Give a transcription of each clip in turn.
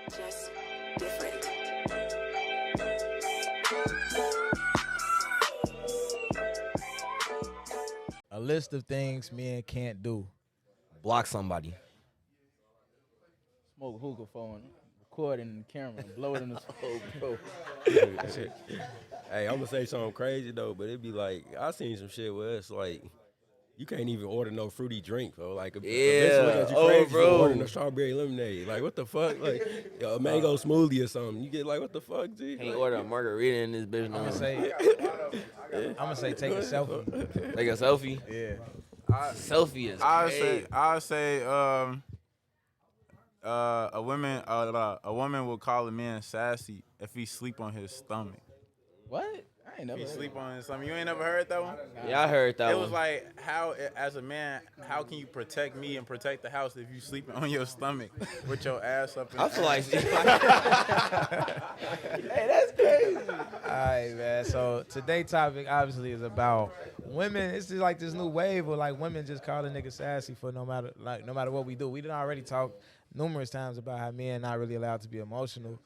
Just different. A list of things men can't do. Block somebody. Smoke hookah phone, record it in the camera, and blow it in the smoke, bro. Hey, I'm gonna say something crazy though, but it'd be like I seen some shit where it's like you can't even order no fruity drink, bro. Like a bitch look at you crazy for ordering a strawberry lemonade. Like what the fuck? Like a mango smoothie or something. You get like what the fuck, G? Can't Like, order a margarita in this bitch. I'm No. gonna say take a selfie. Take a selfie. Yeah. Selfie is crazy. I say a woman will call a man sassy if he sleep on his stomach. What? I ain't never. If he heard sleep that. on his stomach. You ain't never heard that one? Yeah, I heard that It one. was like how, as a man, how can you protect me and protect the house if you sleeping on your stomach with your ass up? In I feel like Hey, that's crazy. All right, man. So today's topic obviously is about women. It's just like this new wave of like women just calling niggas sassy for no matter what we do. We done already talked numerous times about how men not really allowed to be emotional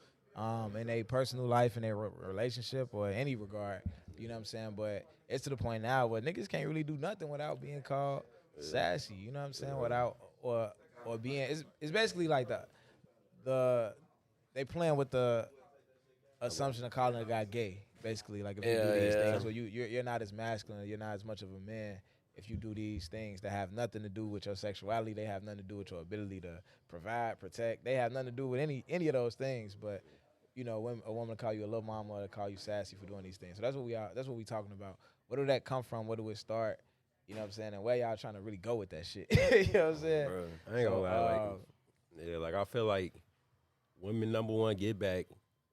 in their personal life, in their relationship, or any regard. You know what I'm saying? But it's to the point now where niggas can't really do nothing without being called sassy. You know what I'm saying? Without or being it's basically like the they playing with the assumption of calling a guy gay. Basically, like if you do these things, where you're not as masculine, you're not as much of a man. If you do these things that have nothing to do with your sexuality, they have nothing to do with your ability to provide, protect. They have nothing to do with any of those things. But you know, when a woman call you a little mama or call you sassy for doing these things. So that's what we are. That's what we talking about. Where do that come from? Where do it start? You know what I'm saying? And where y'all trying to really go with that shit? You know what I'm saying? bro, I ain't gonna lie. Like I feel like women number one get back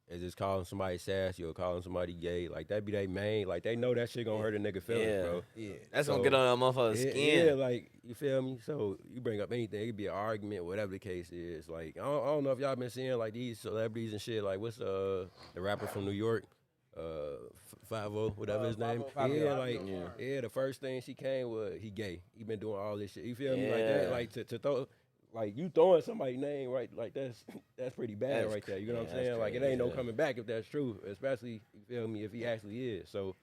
is just calling somebody sassy or calling somebody gay. Like that be they main. Like they know that shit gonna hurt a nigga feelings, bro. Yeah. that's gonna get on a motherfucker's skin. Yeah, like you feel me. So you bring up anything, it could be an argument, whatever the case is. Like I don't know if y'all been seeing like these celebrities and shit. Like what's the rapper from New York, 5-0, whatever his name. Yeah, the first thing she came was he gay. He been doing all this shit. You feel me? Like that. Like to throw. Like you throwing somebody's name right, like that's pretty bad That's right there. You know what I'm saying? Like it ain't no coming back if that's true, especially you feel me if he actually is. So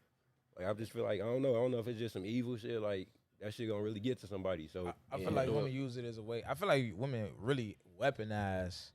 like I just feel like I don't know if it's just some evil shit. Like that shit gonna really get to somebody. So I feel like women use it as a way. I feel like women really weaponize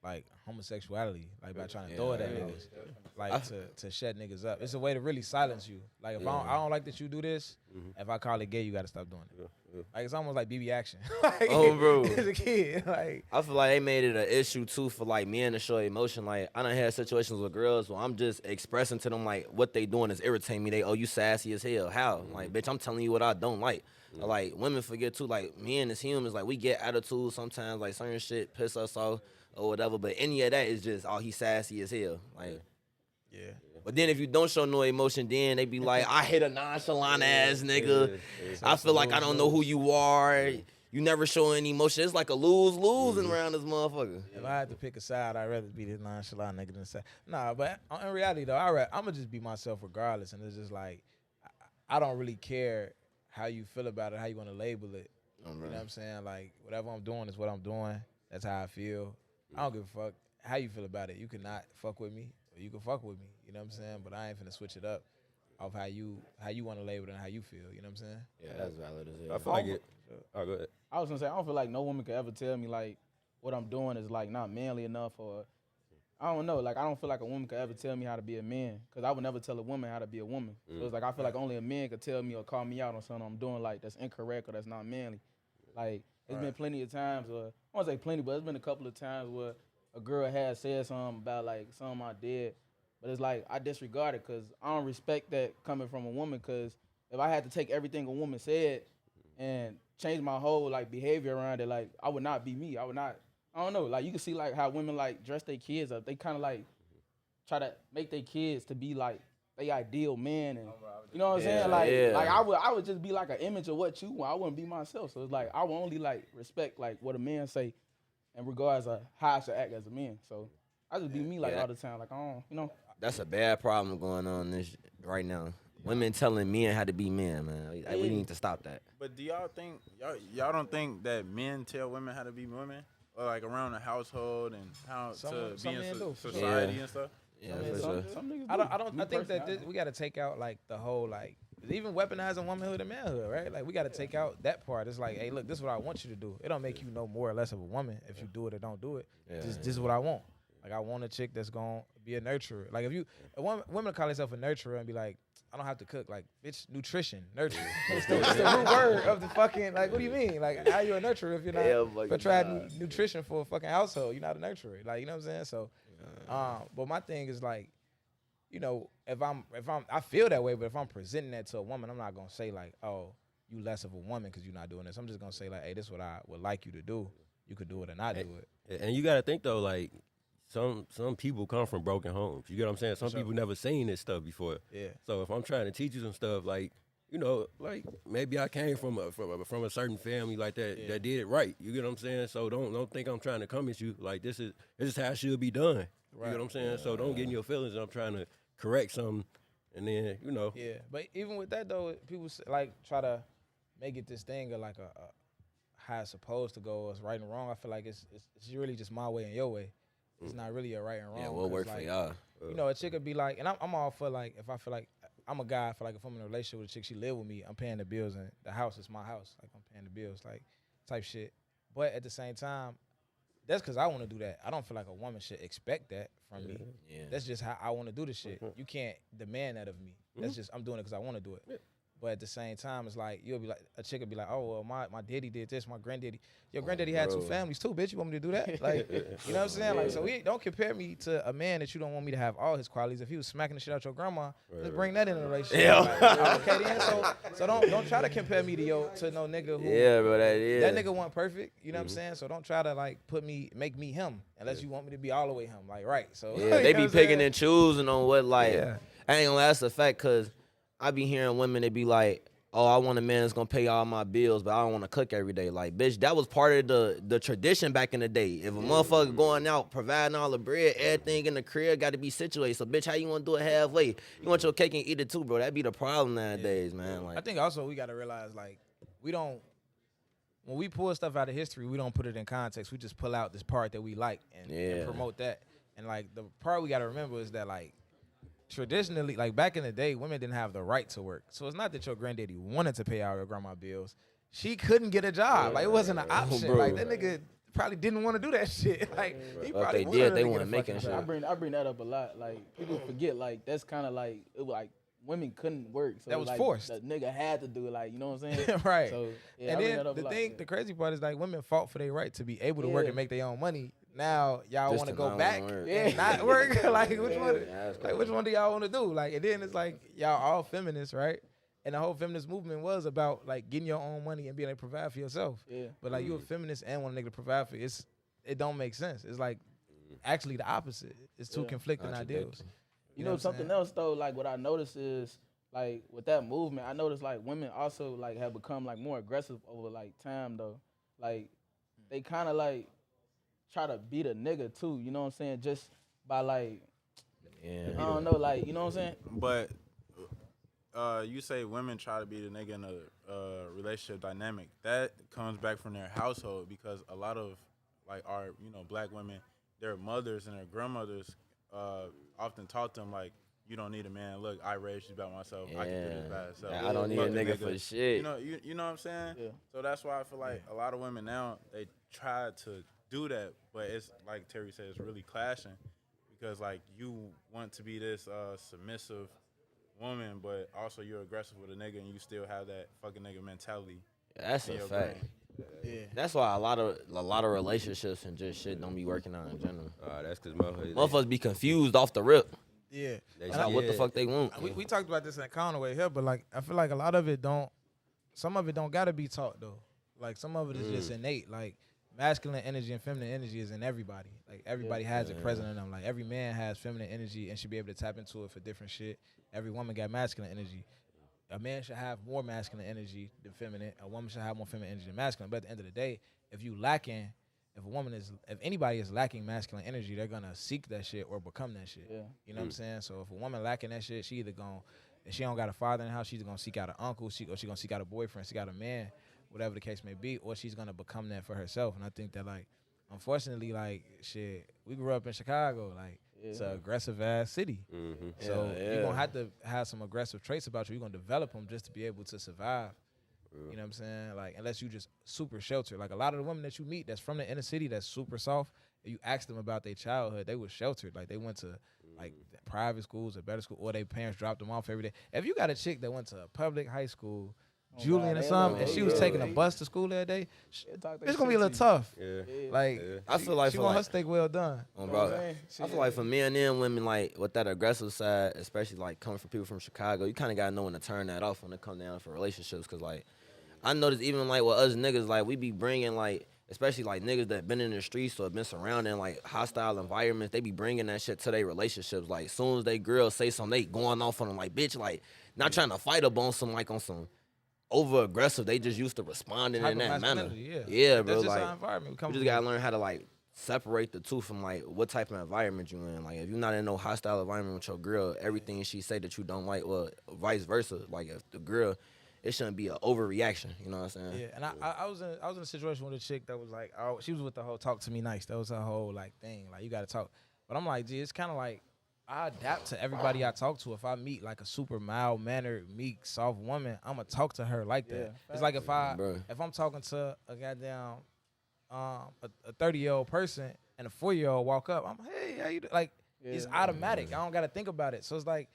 like homosexuality, like by trying to throw it at niggas, like to shut niggas up. It's a way to really silence you. Like if I don't like that you do this, if I call it gay, you gotta stop doing it. Like it's almost like BB action. Like, Oh, bro. as a kid, like I feel like they made it an issue too for like men to show emotion. Like I done had situations with girls where I'm just expressing to them like what they doing is irritating me. They you sassy as hell. How? Like bitch, I'm telling you what I don't like. Like women forget too. Like men as humans, like we get attitudes sometimes. Like certain shit piss us off or whatever. But any of that is just he sassy as hell. Like yeah. But then if you don't show no emotion, then they be like, I hit a nonchalant ass nigga. I feel like I don't know who you are. You never show any emotion. It's like a losing around this motherfucker. If I had to pick a side, I'd rather be this nonchalant nigga than say. Nah, but in reality though, I'm gonna just be myself regardless. And it's just like I don't really care how you feel about it, how you want to label it. You know what I'm saying? Like whatever I'm doing is what I'm doing. That's how I feel. I don't give a fuck how you feel about it. You cannot fuck with me, or you can fuck with me. You know what I'm saying? But I ain't finna switch it up off how you want to label it and how you feel. You know what I'm saying? Yeah, that's valid as hell. I feel like it. Oh, go ahead. I was gonna say I don't feel like no woman could ever tell me like what I'm doing is like not manly enough, or I don't know. Like I don't feel like a woman could ever tell me how to be a man, because I would never tell a woman how to be a woman. So it's like I feel like only a man could tell me or call me out on something I'm doing like that's incorrect or that's not manly. Like it's been plenty of times, or I won't say plenty, but it's been a couple of times where a girl has said something about like something I did, but it's like I disregard it because I don't respect that coming from a woman. Because if I had to take everything a woman said and change my whole like behavior around it, like I would not be me. I would not. I don't know. Like you can see like how women like dress their kids up. They kind of like try to make their kids to be like they ideal man, and you know what I'm saying? Like I would just be like an image of what you want. I wouldn't be myself. So it's like I would only like respect like what a man say in regards of how I should act as a man. So I just be me like all the time. Like I don't, you know. That's a bad problem going on right now. Women telling men how to be men, man. We need to stop that. But do y'all think y'all don't think that men tell women how to be women, like around the household and how Some to be in men do. society Yeah. and stuff. Yeah, I mean, for some sure. niggas I think that we got to take out like the whole like even weaponizing womanhood and manhood, right? Like we got to take out that part. It's like, hey, look, this is what I want you to do. It don't make you no more or less of a woman if you do it or don't do it. Yeah. This is what I want. Like I want a chick that's gonna be a nurturer. Like if you women call themselves a nurturer and be like, I don't have to cook. Like bitch, nutrition, nurture. It's the root word of the fucking like. What do you mean? Like how you a nurturer if you're not? Hell But try nutrition for a fucking household. You're not a nurturer. Like you know what I'm saying? So, but my thing is like, you know, if I feel that way, but if I'm presenting that to a woman, I'm not gonna say like, oh, you less of a woman because you're not doing this. I'm just gonna say like, hey, this is what I would like you to do. You could do it or not do it. And you got to think though, like some people come from broken homes. You get what I'm saying? Some Sure. people never seen this stuff before. Yeah. So if I'm trying to teach you some stuff, like you know, like maybe I came from a certain family like that that did it right. You get what I'm saying? So don't think I'm trying to come at you. Like this is how it should be done. You get what I'm saying? So don't get in your feelings. I'm trying to correct something, and then you know. Yeah, but even with that though, people like try to make it this thing of like a how it's supposed to go, it's right and wrong. I feel like it's really just my way and your way. It's not really a right and wrong. Yeah, what works for y'all? You know, a chick could be like, and I'm all for like, if I feel like I'm a guy, I feel like if I'm in a relationship with a chick, she live with me, I'm paying the bills, and the house is my house. Like I'm paying the bills, like type shit. But at the same time, that's because I want to do that. I don't feel like a woman should expect that from me. Yeah. That's just how I want to do the shit. You can't demand that of me. That's just I'm doing it because I want to do it. But at the same time, it's like you'll be like a chick will be like, oh well, my daddy did this, my granddaddy. Your granddaddy had 2 families too, bitch. You want me to do that? Like, you know what I'm saying? Like, so don't compare me to a man that you don't want me to have all his qualities. If he was smacking the shit out your grandma, let's bring that in a relationship. Yeah. Like, okay then. So don't try to compare me to no nigga who. Yeah, bro. That nigga wasn't perfect. You know what I'm saying? So don't try to like make me him unless you want me to be all the way him. Like right. So Yeah, they be picking and choosing on what like. Yeah. I ain't gonna lie, that's a fact, cause I be hearing women that be like, oh, I want a man that's gonna pay all my bills, but I don't want to cook every day. Like, bitch, that was part of the tradition back in the day. If a motherfucker going out providing all the bread, everything in the crib got to be situated. So, bitch, how you want to do it halfway? You want your cake and eat it too, bro. That be the problem nowadays, man. Like, I think also we gotta realize like when we pull stuff out of history, we don't put it in context. We just pull out this part that we like and promote that. And like the part we gotta remember is that like traditionally, like back in the day, women didn't have the right to work. So it's not that your granddaddy wanted to pay all your grandma bills. She couldn't get a job. Like it wasn't an option. bro. Like that nigga probably didn't want to do that shit. Like he probably they did, they wanted weren't making shit. I bring that up a lot. Like people forget, like that's kind of like it was like women couldn't work. So That was like, forced. The nigga had to do it. Like you know what I'm saying? Right. So yeah, And I bring then that up a lot, the crazy part is like women fought for their right to be able to work Yeah. and make their own money. Now y'all Just want to to go not back wanna work. and not work. Like which one? that's Like which one do y'all want to do? Like and then it's like y'all all feminists, right? And the whole feminist movement was about like getting your own money and being able to provide for yourself. Yeah. But like you a feminist and want a nigga to provide for you, it don't make sense. It's like actually the opposite. It's two conflicting ideals. You know what I'm something saying? else though, like what I noticed is like with that movement, I noticed like women also like have become like more aggressive over like time though. Like they kind of like try to beat a nigga too, you know what I'm saying? Just by like I don't know, like you know what I'm saying? But you say women try to be the nigga in a relationship dynamic. That comes back from their household because a lot of like our black women, their mothers and their grandmothers often taught them like, you don't need a man. Look, I raised you by myself. I can do this by myself. I don't need a Fuck nigga for shit. You know what I'm saying? Yeah. So that's why I feel like a lot of women now they try to do that, but it's like Terry said, it's really clashing because like you want to be this submissive woman, but also you're aggressive with a nigga and you still have that fucking nigga mentality. That's a in your fact. brain. Yeah. That's why a lot of relationships and just shit don't be working out in general. That's because motherfuckers. Motherfuckers be confused off the rip. Yeah. It's not what the fuck they want. We talked about this in Conway here, but like I feel like a lot of it some of it don't gotta be taught though. Like some of it is just innate. Like masculine energy and feminine energy is in everybody. Like everybody has it present in them. Like every man has feminine energy and should be able to tap into it for different shit. Every woman got masculine energy. A man should have more masculine energy than feminine. A woman should have more feminine energy than masculine. But at the end of the day, if anybody is lacking masculine energy, they're gonna seek that shit or become that shit. Yeah. You know what I'm saying? So if a woman lacking that shit, she either if she don't got a father in the house, she's gonna seek out an uncle, or she gonna seek out a boyfriend, seek out a man, whatever the case may be, or she's gonna become that for herself. And I think that like unfortunately, like shit, we grew up in Chicago, like it's an aggressive ass city. Mm-hmm. So Yeah, you're gonna yeah. have to have some aggressive traits about you. You're gonna develop them just to be able to survive. You know what I'm saying? Like unless you just super sheltered. Like a lot of the women that you meet that's from the inner city that's super soft, and you ask them about their childhood, they were sheltered. Like they went to like private schools or better school, or their parents dropped them off every day. If you got a chick that went to a public high school, Julian or they something, look- and she they was look- taking a they- bus to school that day, They'll talk that it's gonna be a shit little to you. tough. Yeah. Like I feel like she for want her like, steak well done. oh, You know bro, what I'm saying? I feel like for men and women, like with that aggressive side, especially like coming from people from Chicago, you kind of gotta know when to turn that off when it comes down for relationships. Cause like I noticed even like with us niggas, like we be bringing like, especially like niggas that been in the streets or been surrounding like hostile environments, they be bringing that shit to their relationships. Like soon as they girls say something, they going off on them like, bitch, like not trying to fight up on some like on some over aggressive. They just used to responding Type in of that manner. masculinity, Yeah, bro. That's just Like our environment. We come you just from. gotta learn how to like separate the two from like what type of environment you in. Like if you're not in no hostile environment with your girl, everything she say that you don't like, well, vice versa. Like if the girl, it shouldn't be an overreaction. You know what I'm saying? Yeah, and I was in a situation with a chick that was like, oh, she was with the whole talk to me nice. That was her whole like thing. Like you got to talk. But I'm like, gee, it's kind of like I adapt to everybody I talk to. If I meet like a super mild mannered, meek, soft woman, I'ma talk to her like that. Yeah, It's like if Bro. I'm talking to a goddamn a 30-year-old person and a 4-year-old walk up, I'm hey, how you do? Like it's automatic. I don't got to think about it. So it's like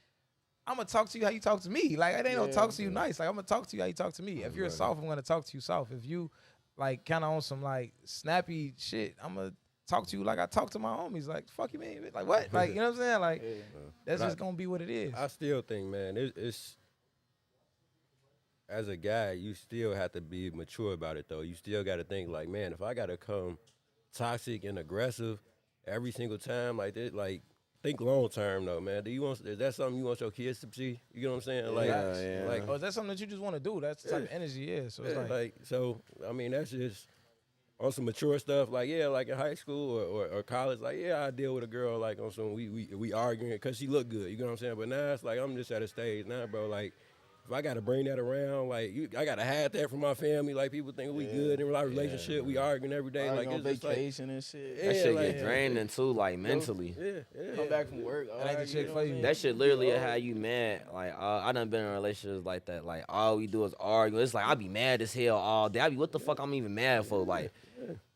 I'm gonna talk to you how you talk to me. Like it ain't no talk to you nice. Like I'm gonna talk to you how you talk to me. If you're soft, I'm gonna talk to you soft. If you like kind of on some like snappy shit, I'm gonna talk to you like I talk to my homies. Like fuck you, man. Like what? Like you know what I'm saying? Like that's But just gonna be what it is. I still think, man, it's as a guy, you still have to be mature about it, though. You still got to think, like, man, if I got to come toxic and aggressive every single time like that, like, think long term, though, man. Is that something you want your kids to see? You know what I'm saying? Like, Yeah. like, Oh, is that something that you just want to do? That's the type of energy, yeah. So it's like so, I mean, that's just on some mature stuff. Like, yeah, like in high school or college, like, yeah, I deal with a girl, like, on some, we arguing because she look good. You know what I'm saying? But now it's like, I'm just at a stage now, bro, like, if I gotta bring that around, like I gotta hide that from my family. Like people think we good in our relationship, we arguing every day. Like on it's just like, vacation and shit. That Yeah, shit like- get draining too, like mentally. Come back from work. That ain't the chick for you. That shit literally how you mad. Like I done been in relationships like that. Like all we do is argue. It's like I be mad as hell all day. I be what the fuck I'm even mad for? Like,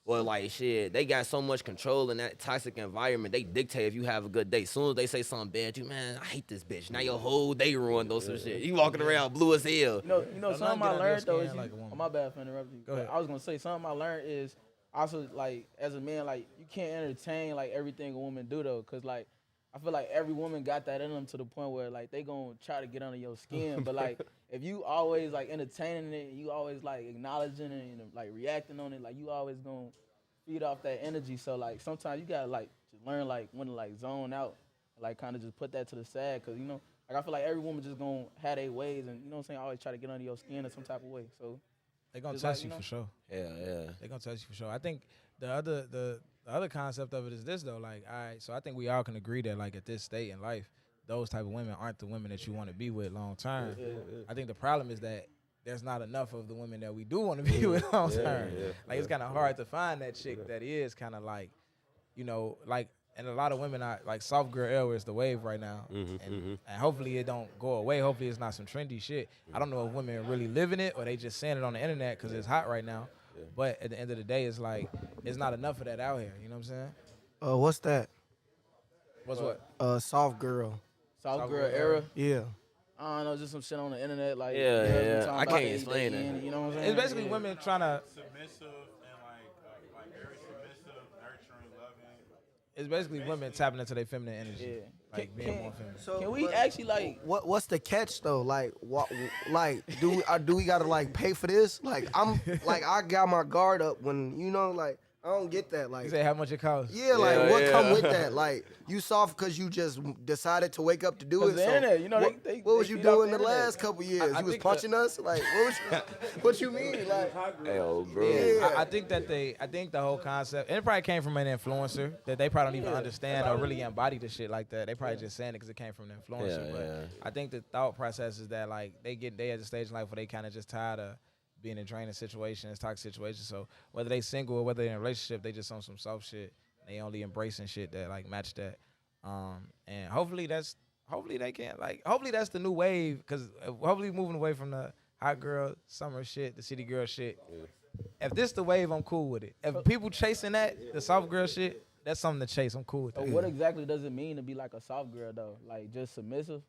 well, like shit. They got so much control in that toxic environment. They dictate if you have a good day. Soon as they say something bad, you man, I hate this bitch. Now your whole day ruined or some shit. You walking around blue as hell. You know, Don't something get I under learned your though skin is like a woman. oh, my bad for interrupting you. Go ahead. I was gonna say something I learned is also like as a man, like you can't entertain like everything a woman do though, cause like I feel like every woman got that in them to the point where like they gonna try to get under your skin, but like if you always like entertaining it, you always like acknowledging it and like reacting on it, like you always gonna feed off that energy. So like sometimes you gotta like just learn like when to like zone out, like kind of just put that to the side, cause you know. Like I feel like every woman just gonna have their ways, and you know what I'm saying. Always try to get under your skin in some type of way. So they gonna just test like, you you know. for sure. Yeah. They gonna test you for sure. I think the other concept of it is this though. Like, all right, so I think we all can agree that like at this state in life, those type of women aren't the women that you want to be with long term. I think the problem is that there's not enough of the women that we do want to be with long term. Like it's kind of hard to find that chick that is kind of like, you know, like. And a lot of women are like soft girl era is the wave right now, and hopefully it don't go away. Hopefully it's not some trendy shit. I don't know if women are really living it or they just saying it on the internet because it's hot right now. But at the end of the day, it's like it's not enough of that out here. You know what I'm saying? What's that? What's what? Soft girl. Soft girl era. Yeah. I don't know, just some shit on the internet. Like Yeah, girls be yeah. talking I about can't they explain it. in, you know what I'm saying? It's basically women trying to. Submissive and like very submissive, nurturing, loving. It's basically women tapping into their feminine energy, Yeah. like being more feminine. So Can we actually like? What's the catch though? Like what? Like do we gotta like pay for this? Like I got my guard up when you know like I don't get that. You Like say how much it costs? yeah, like what yeah. come with that? Like you soft because you just decided to wake up to do 'Cause it. the So internet, you know, what, they what was feed you off doing the the internet. last couple years? I You was think punching us? Like what you mean? Like Hey, oh, bro. Yeah. I think the whole concept, and it probably came from an influencer that they probably don't even understand or really embody the shit like that. They probably just saying it because it came from an influencer. Yeah, but yeah. I think the thought process is that like they at the stage in life where they kind of just tired of being in draining situations, toxic situations. So whether they single or whether they're in a relationship, they just on some soft shit. They only embracing shit that like match that. And hopefully they can hopefully that's the new wave, because hopefully moving away from the hot girl summer shit, the city girl shit. If this the wave, I'm cool with it. If people chasing that, the soft girl shit, that's something to chase. I'm cool with So that. what exactly does it mean to be like a soft girl though? Like just submissive?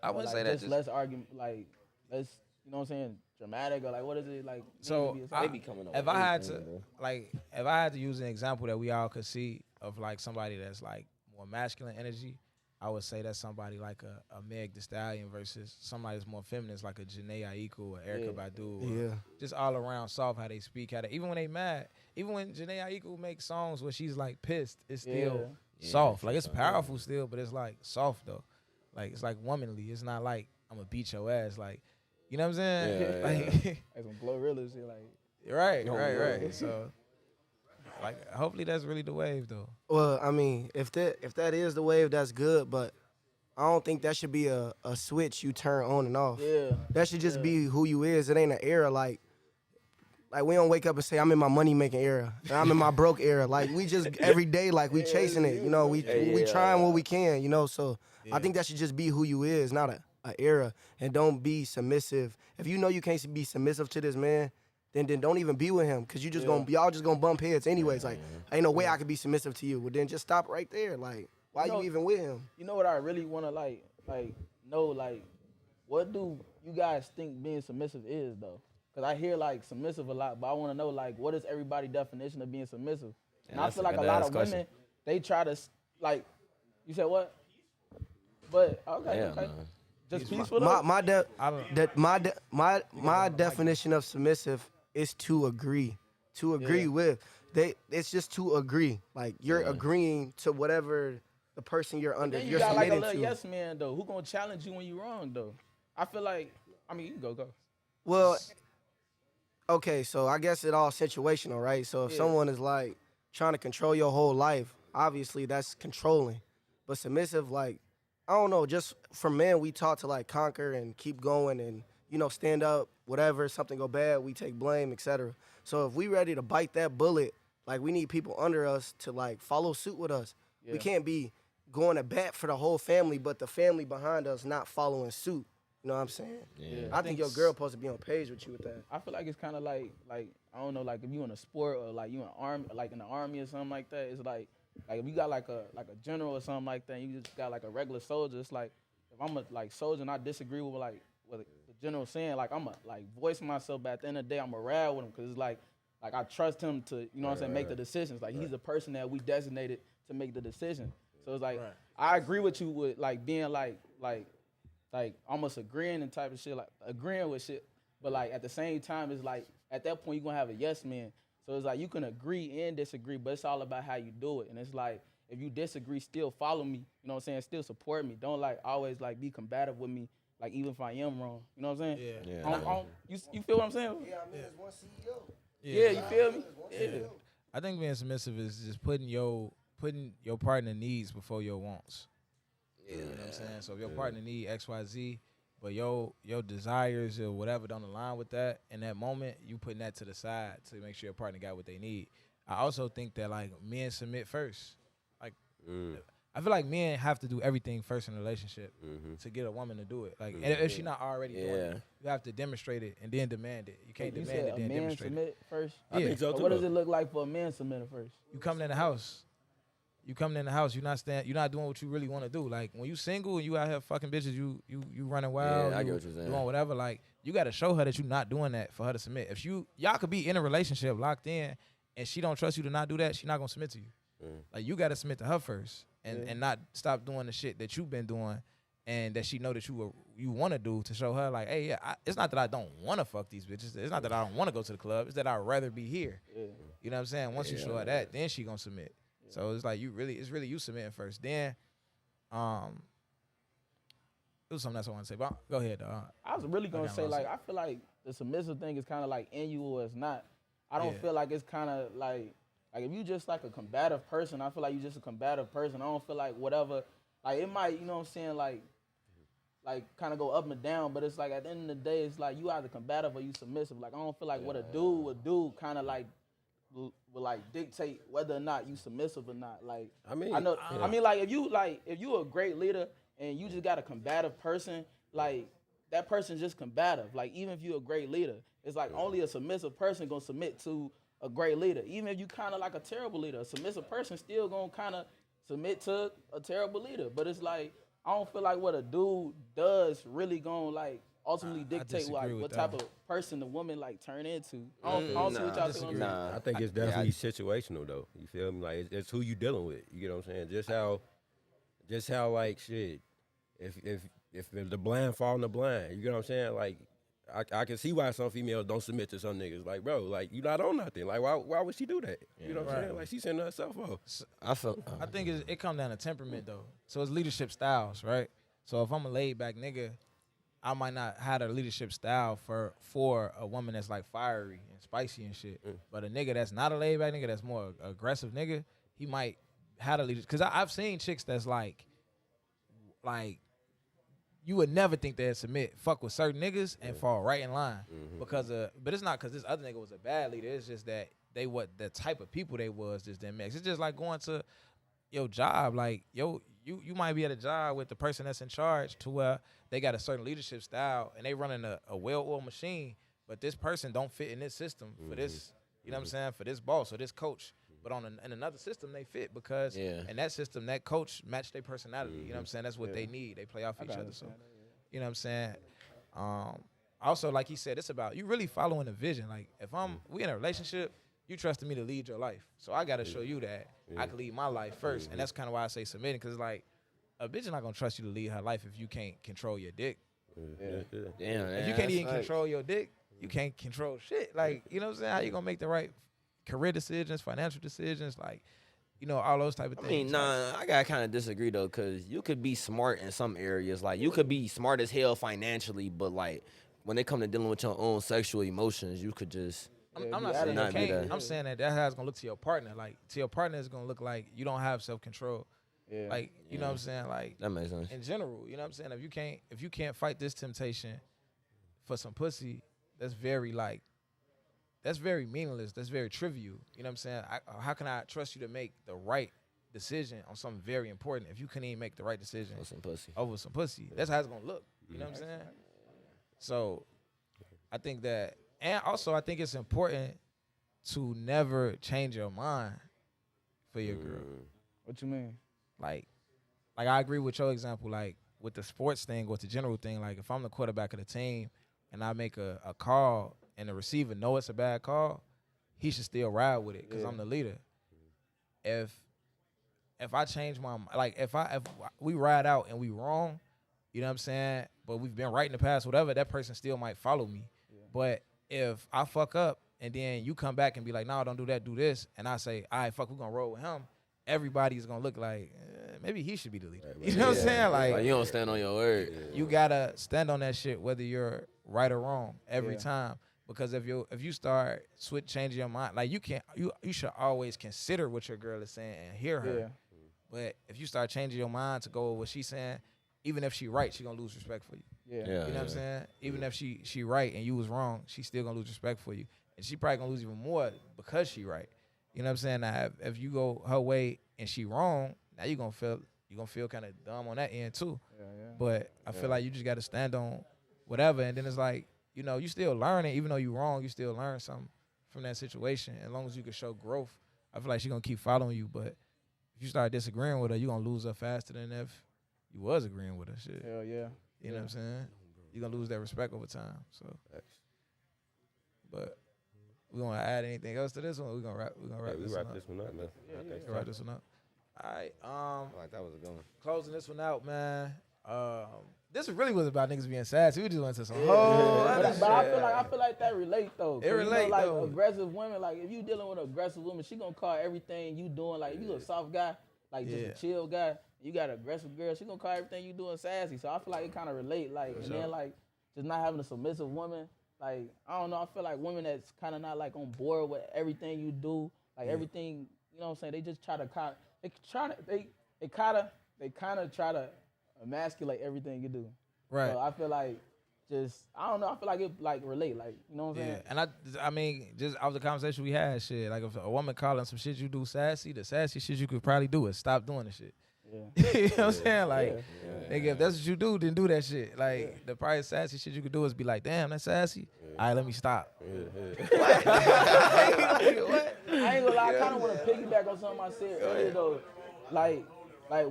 I wouldn't like say that. just less argument, like less, you know what I'm saying, dramatic, or like what is it like? So They be coming up if with I had anything, to bro. if I had to use an example that we all could see of like somebody that's like more masculine energy, I would say that's somebody like a Meg Thee Stallion versus somebody that's more feminist, like a Janae Aiko or Erica Badu. Or just all around soft, how they speak, even when they mad. Even when Janae Aiko makes songs where she's like pissed, it's still soft. Like it's powerful still, but it's like soft though. Like it's like womanly. It's not like I'm gonna beat your ass. Like, you know what I'm saying? Yeah, like, Like some Glorilla shit, like. right. So, like, hopefully that's really the wave though. Well, I mean, if that is the wave, that's good, but I don't think that should be a switch you turn on and off. Yeah. That should just be who you is. It ain't an era like we don't wake up and say I'm in my money making era, and I'm in my broke era. Like we just every day, like we chasing it. You know, we trying what we can. You know, so I think that should just be who you is, not a era. And don't be submissive. If you know you can't be submissive to this man, then don't even be with him, because you just y'all just gonna bump heads anyways. Like ain't no way I could be submissive to you. Well, then just stop right there. Like why you even with him? You know what I really want to like know, like what do you guys think being submissive is though? Because I hear like submissive a lot, but I want to know like what is everybody's definition of being submissive? And I feel like a lot of women, they try to like, you said what? But okay. Just peaceful. My definition of submissive is to agree. To agree with. It's just to agree. Like you're agreeing to whatever the person you're under. Then you You're got like a submitting little to. yes man though. Who gonna challenge you when you wrong though? I feel like, I mean, you can go. Well, okay, so I guess it all situational, right? So if someone is like trying to control your whole life, obviously that's controlling. But submissive, like, I don't know, just for men, we taught to like conquer and keep going and, you know, stand up, whatever, something go bad, we take blame, etc. So if we ready to bite that bullet, like we need people under us to like follow suit with us. We can't be going to bat for the whole family, but the family behind us not following suit. You know what I'm saying? Yeah. I think your girl supposed to be on page with you with that. I feel like it's kind of like I don't know, like if you in a sport or like you in army, like in the army or something like that. It's like if you got like a general or something like that, and you just got like a regular soldier. It's like if I'm a like soldier and I disagree with what the general saying, like I'm a like voice myself. But at the end of the day, I'm a ride with him because it's like I trust him to, you know what I'm saying, make the decisions. Like he's the person that we designated to make the decision. So it's like I agree with you with like being like almost agreeing and type of shit, like agreeing with shit. But like at the same time, it's like at that point you're gonna have a yes man. So it's like you can agree and disagree, but it's all about how you do it. And it's like if you disagree, still follow me. You know what I'm saying? Still support me. Don't like always like be combative with me. Like even if I am wrong. You know what I'm saying? You feel what I'm saying? Yeah, I mean, there's one CEO. Yeah, you feel me? Yeah. I think being submissive is just putting your partner needs before your wants. You know what I'm saying? So if your partner need X, Y, Z, but your desires or whatever don't align with that, in that moment, you putting that to the side to make sure your partner got what they need. I also think that like men submit first. Like I feel like men have to do everything first in a relationship to get a woman to do it. Like and if she's not already doing it, you have to demonstrate it and then demand it. You can't You demand said it a then man demonstrate it. submit first? I think so So too. what does it look like for a man submitting first? You coming in the house. You coming in the house, you're not doing what you really want to do. Like when you single and you out here fucking bitches, you running wild, I you get what you're saying. doing whatever. Like you got to show her that you're not doing that for her to submit. If y'all could be in a relationship locked in, and she don't trust you to not do that, she not gonna submit to you. Like you got to submit to her first, and not stop doing the shit that you've been doing, and that she know that you want to do to show her like, hey, it's not that I don't want to fuck these bitches. It's not that I don't want to go to the club. It's that I'd rather be here. You know what I'm saying? Once you show her that, then she gonna submit. So it's like it's really you submitting first. Then, it was something else I want to say. But go ahead. I was really gonna say like I feel like the submissive thing is kind of like in you or it's not. I don't feel like it's kind of like if you just like a combative person, I feel like you just a combative person. I don't feel like whatever, like it might, you know what I'm saying, like like kind of go up and down, but it's like at the end of the day, it's like you either combative or you submissive. Like I don't feel like what a dude would do kind of like will like dictate whether or not you submissive or not. Like I mean, I mean like if you a great leader and you just got a combative person, like that person's just combative. Like even if you're a great leader, it's like only a submissive person gonna submit to a great leader. Even if you kind of like a terrible leader, a submissive person still gonna kind of submit to a terrible leader. But it's like I don't feel like what a dude does really gonna like ultimately dictate like what type of person the woman like turn into. I don't see what y'all think. I think it's definitely situational though. You feel me? Like it's who you dealing with. You get what I'm saying? Just how like shit. If the blind fall in the blind, you get what I'm saying? Like I can see why some females don't submit to some niggas. Like, bro, like you not on nothing. Like why would she do that? You know what I'm saying? Like she sending herself off. I think it comes down to temperament though. So it's leadership styles, right? So if I'm a laid back nigga, I might not have a leadership style for a woman that's like fiery and spicy and shit. But a nigga that's not a laid back nigga, that's more aggressive nigga, he might have a leadership. Cause I've seen chicks that's like you would never think they'd fuck with certain niggas and fall right in line but it's not because this other nigga was a bad leader. It's just that the type of people they was just didn't mix. It's just like going to your job. Like you might be at a job with the person that's in charge to where they got a certain leadership style and they running a well-oiled machine, but this person don't fit in this system for this. You know what I'm saying? For this boss or this coach. But in another system, they fit because in that system, that coach match their personality. You know what I'm saying? That's what they need. They play off each other. So, you know what I'm saying? Also, like he said, it's about you really following the vision. Like if we in a relationship, you trusted me to lead your life. So I got to show you that I can lead my life first. And that's kind of why I say submitting, because like a bitch is not going to trust you to lead her life if you can't control your dick. Damn, if you can't even control your dick, you can't control shit. Like, you know what I'm saying? How you going to make the right career decisions, financial decisions, like, you know, all those type of things. I mean, I gotta kind of disagree though, cause you could be smart in some areas. Like you could be smart as hell financially, but like when they come to dealing with your own sexual emotions, you could just. I'm not saying you can't. I'm saying that's how it's gonna look to your partner. Like to your partner, it's gonna look like you don't have self control. Like you know what I'm saying. Like that makes sense. In general, you know what I'm saying. If you can't fight this temptation for some pussy, that's very meaningless. That's very trivial. You know what I'm saying? How can I trust you to make the right decision on something very important if you couldn't even make the right decision over some pussy? That's how it's going to look. You know what I'm saying? So I think that, and also I think it's important to never change your mind for your girl. What you mean? Like I agree with your example, like with the sports thing, with the general thing. Like if I'm the quarterback of the team and I make a call and the receiver know it's a bad call, he should still ride with it because I'm the leader. If I change my like if we ride out and we wrong, you know what I'm saying, but we've been right in the past, whatever, that person still might follow me. But if I fuck up and then you come back and be like, no, don't do that, do this, and I say, all right, fuck, we're gonna roll with him, everybody's gonna look like maybe he should be the leader. You know what I'm saying? Like you don't stand on your word. You gotta stand on that shit whether you're right or wrong every time. Because if you start changing your mind, like you should always consider what your girl is saying and hear her. But if you start changing your mind to go with what she's saying, even if she right, she gonna lose respect for you. You know what I'm saying? Even if she right and you was wrong, she still gonna lose respect for you, and she probably gonna lose even more because she right. You know what I'm saying? Now if you go her way and she wrong, now you gonna feel kind of dumb on that end too. But I feel like you just gotta stand on whatever, and then it's like, you know, you still learning. Even though you wrong, you still learn something from that situation. As long as you can show growth, I feel like she's going to keep following you. But if you start disagreeing with her, you're going to lose her faster than if you was agreeing with her. Shit. Hell yeah. You know what I'm saying? You're going to lose that respect over time. So, but we going to add anything else to this one? We're going to wrap this one up, man. Wrap this one up. All right. Like that was a good one. Closing this one out, man. This really was about niggas being sassy. We just went to some whole other shit. But I feel like that relate though. It relate like though. Aggressive women, like if you dealing with an aggressive woman, she gonna call everything you doing. Like if you a soft guy, like just a chill guy, you got an aggressive girl, she gonna call everything you doing sassy. So I feel like it kind of relate. Like and then like just not having a submissive woman. Like I don't know. I feel like women that's kind of not like on board with everything you do. Like everything, you know what I'm saying? They just try to kind of try to emasculate everything you do. Right. So I feel like I don't know. I feel like it like relate. Like you know what I'm saying? And I mean, just off the conversation we had, shit. Like if a woman calling some shit you do sassy, the sassy shit you could probably do is stop doing the shit. Yeah. You know what I'm saying? Like, nigga, if that's what you do, then do that shit. Like, the probably sassy shit you could do is be like, damn, that's sassy. All right, let me stop. I ain't gonna lie, I kind of want to piggyback on something I said earlier though. Like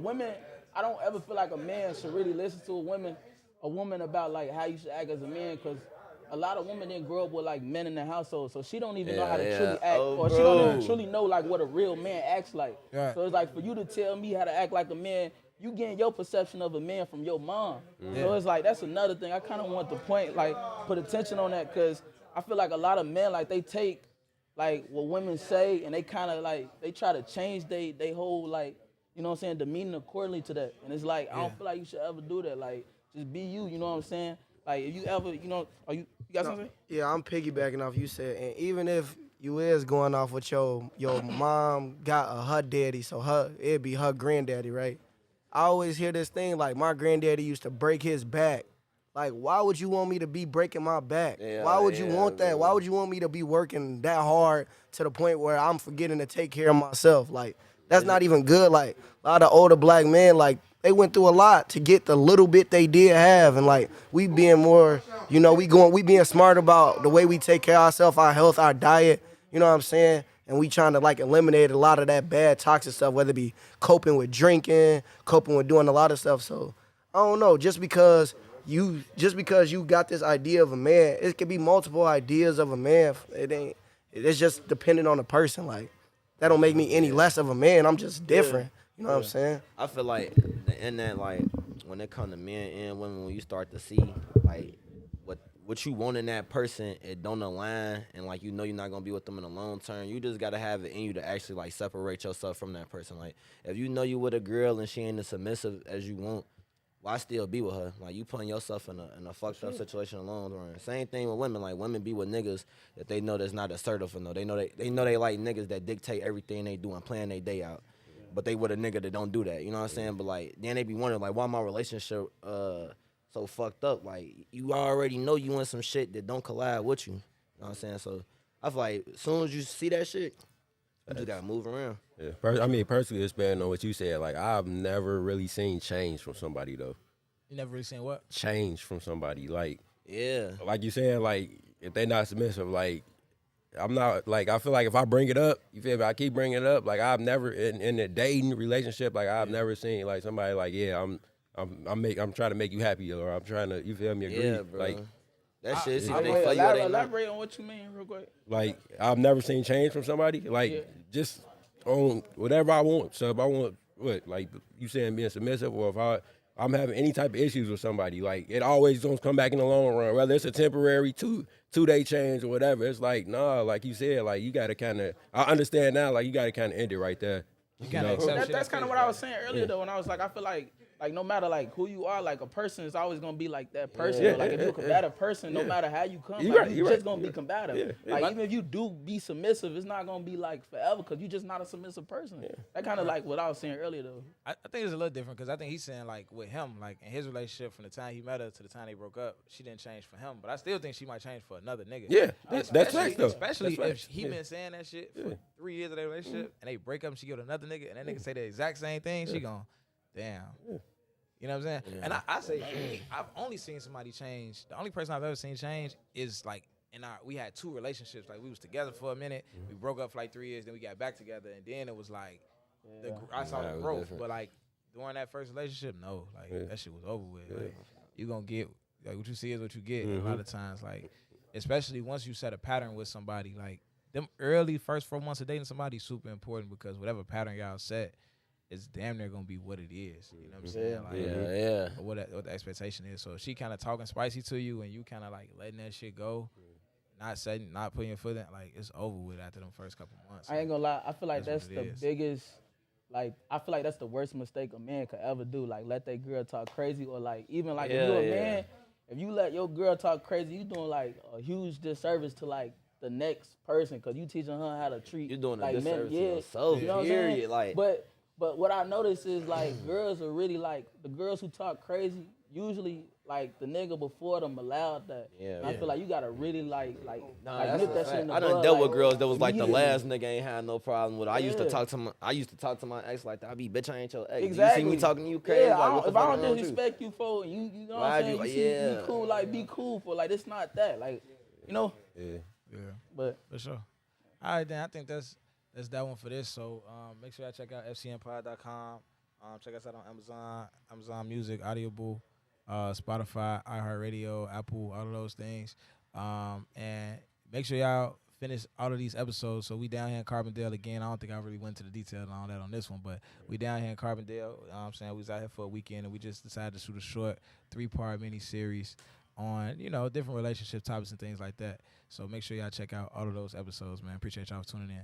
women, I don't ever feel like a man should really listen to a woman about like how you should act as a man, because a lot of women didn't grow up with like men in the household, so she don't even know how to truly act, or she don't even truly know like what a real man acts like. Right. So it's like for you to tell me how to act like a man, you getting your perception of a man from your mom. So it's like that's another thing. I kind of want to put attention on that, because I feel like a lot of men like they take like what women say and they kind of like they try to change they whole like, you know what I'm saying, demeanor accordingly to that. And it's like I don't feel like you should ever do that. Like just be you, you know what I'm saying? Like if you ever, you know, you got something? Yeah, I'm piggybacking off you said, and even if you is going off with your mom got her daddy, so it'd be her granddaddy, right? I always hear this thing like my granddaddy used to break his back. Like, why would you want me to be breaking my back? Why would you want that? Why would you want me to be working that hard to the point where I'm forgetting to take care of myself? Like, that's not even good. Like, a lot of older black men, like, they went through a lot to get the little bit they did have. And, like, we being more, you know, we being smart about the way we take care of ourselves, our health, our diet, you know what I'm saying? And we trying to, like, eliminate a lot of that bad toxic stuff, whether it be coping with drinking, coping with doing a lot of stuff. So, I don't know, just because you got this idea of a man, it could be multiple ideas of a man. It's just dependent on the person. Like, that don't make me any less of a man. I'm just different. You know what I'm saying? I feel like in that, like, when it come to men and women, when you start to see like what you want in that person, it don't align, and like you know you're not gonna be with them in the long term. You just gotta have it in you to actually like separate yourself from that person. Like if you know you with a girl and she ain't as submissive as you want, why still be with her? Like you putting yourself in a fucked up situation in the long run. Same thing with women. Like women be with niggas that they know that's not assertive enough. They know they like niggas that dictate everything they do and plan their day out. But they with a nigga that don't do that. You know what I'm saying? But like then they be wondering like why my relationship so fucked up. Like you already know you want some shit that don't collide with you. You know what I'm saying? So I feel like as soon as you see that shit, you just gotta move around. Yeah. I mean, personally, expanding on what you said, like I've never really seen change from somebody though. You never really seen what? Change from somebody, like Like you saying, like if they not submissive, like I'm not, like I feel like if I bring it up, you feel me? I keep bringing it up. Like I've never in a dating relationship, like I've never seen like somebody like I'm trying to make you happy, or I'm trying to, you feel me, agree. Yeah, bro. Like that shit is Elaborate on what you mean real quick. Like I've never seen change from somebody. Like just on whatever I want. So if I want what, like you saying being submissive, or if I'm having any type of issues with somebody, like it always don't come back in the long run. Whether it's a temporary two-day change or whatever, it's like nah. Like you said, like you gotta kind of. I understand now. Like you gotta kind of end it right there. That's kind of what I was saying earlier though. When I was like, I feel like no matter like who you are, like a person is always gonna be like that person. Like if you're a combative person, no matter how you come, you're just gonna be combative. Like even if you do be submissive, it's not gonna be like forever because you're just not a submissive person. That kind of like what I was saying earlier though. I think it's a little different because I think he's saying like with him, like in his relationship from the time he met her to the time they broke up, she didn't change for him. But I still think she might change for another nigga. Yeah, that's facts though. Especially if he been saying that shit for 3 years of their relationship and they break up and she go to another nigga and that nigga say the exact same thing, she gon' damn. You know what I'm saying? And I say, for me, I've only seen somebody change. The only person I've ever seen change is like we had 2 relationships. Like we was together for a minute, we broke up for like 3 years, then we got back together, and then it was like I saw the growth. But like during that first relationship, no, like that shit was over with. Like you gonna get like what you see is what you get. A lot of times, like especially once you set a pattern with somebody, like them early first 4 months of dating somebody is super important because whatever pattern y'all set, it's damn near gonna be what it is. You know what I'm saying? Like, what the expectation is. So if she kind of talking spicy to you and you kind of like letting that shit go, not putting your foot in, like it's over with after them first couple months. I ain't gonna lie. I feel like that's the biggest. Like I feel like that's the worst mistake a man could ever do. Like let that girl talk crazy, or like even like if you a man, if you let your girl talk crazy, you doing like a huge disservice to like the next person because you teaching her how to treat. You're doing like a disservice to yourself. You know what I'm saying? Like, But what I noticed is like girls are really like the girls who talk crazy. Usually like the nigga before them allowed that. Yeah. And I feel like you gotta really like Nah, like that's nip a that shit fact. in the I done bud, dealt like, with girls that was like the immediately. last nigga ain't had no problem with it. I used to Yeah. talk to my ex like that. I be bitch, I ain't your ex. Exactly. You see me talking to you crazy? Yeah, like, what the if fuck I wrong don't with you? disrespect you for you know what Why I'm saying? do- You see, yeah. be cool, like be cool for like it's not that, like you know. Yeah. Yeah, But for sure. All right, then I think that's that one for this. So make sure y'all check out fcmpod.com. Check us out on Amazon Music, Audible, Spotify, iHeartRadio, Apple, all of those things. And make sure y'all finish all of these episodes. So we down here in Carbondale again. I don't think I really went into the details and all that on this one, but we down here in Carbondale. I'm saying we was out here for a weekend and we just decided to shoot a short 3-part mini series on, different relationship topics and things like that. So make sure y'all check out all of those episodes, man. Appreciate y'all for tuning in.